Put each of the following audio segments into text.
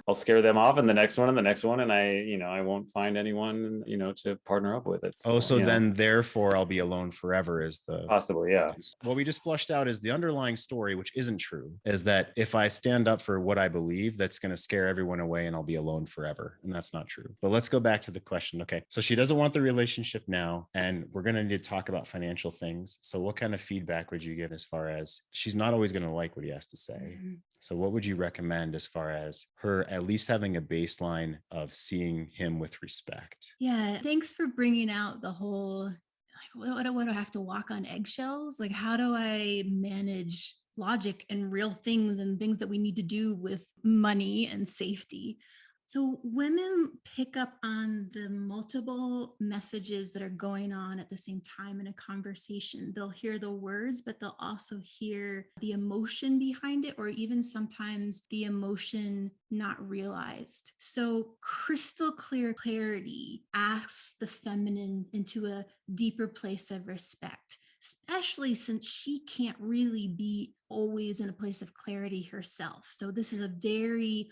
I'll scare them off, and the next one and the next one, and I won't find anyone, to partner up with. It's, Oh, so then therefore I'll be alone forever is the possibly, yeah. What we just flushed out is the underlying story, which isn't true, is that if I stand up for what I believe, that's going to scare everyone away and I'll be alone forever. And that's not true. But let's go back to the question. Okay. So she doesn't want the relationship now, and we're going to need to talk about financial things. So what kind of feedback would you give as far as she's not always going to like what he has to say? Mm-hmm. So what would you recommend as far as her at least having a baseline of seeing him with respect? Yeah. Thanks for bringing out the whole, like, what do I have to walk on eggshells? Like, how do I manage logic and real things and things that we need to do with money and safety? So women pick up on the multiple messages that are going on at the same time in a conversation. They'll hear the words, but they'll also hear the emotion behind it, or even sometimes the emotion not realized. So crystal clear clarity asks the feminine into a deeper place of respect, especially since she can't really be always in a place of clarity herself. So this is a very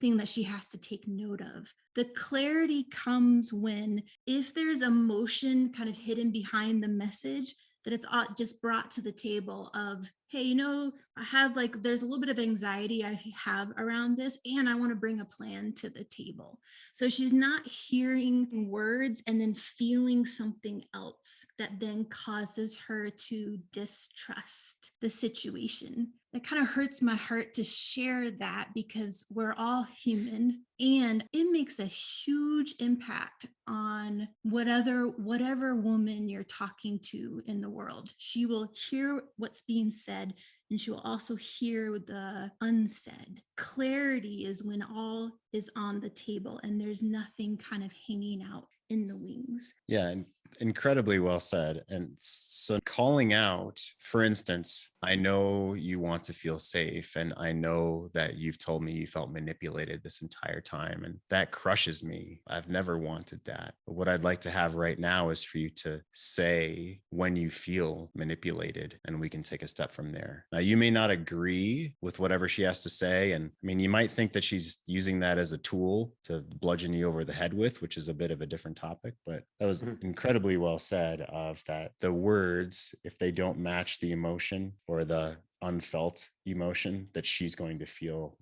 thing that she has to take note of. The clarity comes when, if there's emotion kind of hidden behind the message, that it's just brought to the table of, hey, I have there's a little bit of anxiety I have around this, and I want to bring a plan to the table. So she's not hearing words and then feeling something else that then causes her to distrust the situation. It kind of hurts my heart to share that, because we're all human, and it makes a huge impact on whatever woman you're talking to in the world. She will hear what's being said, and she will also hear the unsaid. Clarity is when all is on the table and there's nothing kind of hanging out in the wings. Yeah, and incredibly well said. And so calling out, for instance, I know you want to feel safe, and I know that you've told me you felt manipulated this entire time, and that crushes me. I've never wanted that. But what I'd like to have right now is for you to say when you feel manipulated, and we can take a step from there. Now, you may not agree with whatever she has to say. And I mean, you might think that she's using that as a tool to bludgeon you over the head with, which is a bit of a different topic, but that was incredibly well said, of that the words, if they don't match the emotion or the unfelt emotion, that she's going to feel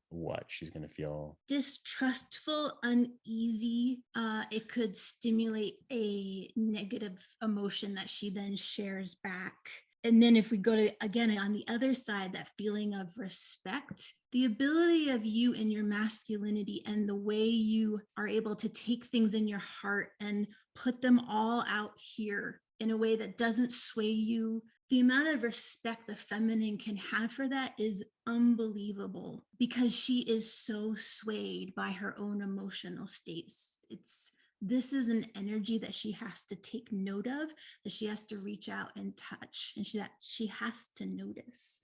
she's going to feel distrustful, uneasy. It could stimulate a negative emotion that she then shares back. And then if we go to, again, on the other side, that feeling of respect, the ability of you and your masculinity and the way you are able to take things in your heart and put them all out here in a way that doesn't sway you. The amount of respect the feminine can have for that is unbelievable, because she is so swayed by her own emotional states. This is an energy that she has to take note of, that she has to reach out and touch, and that she has to notice.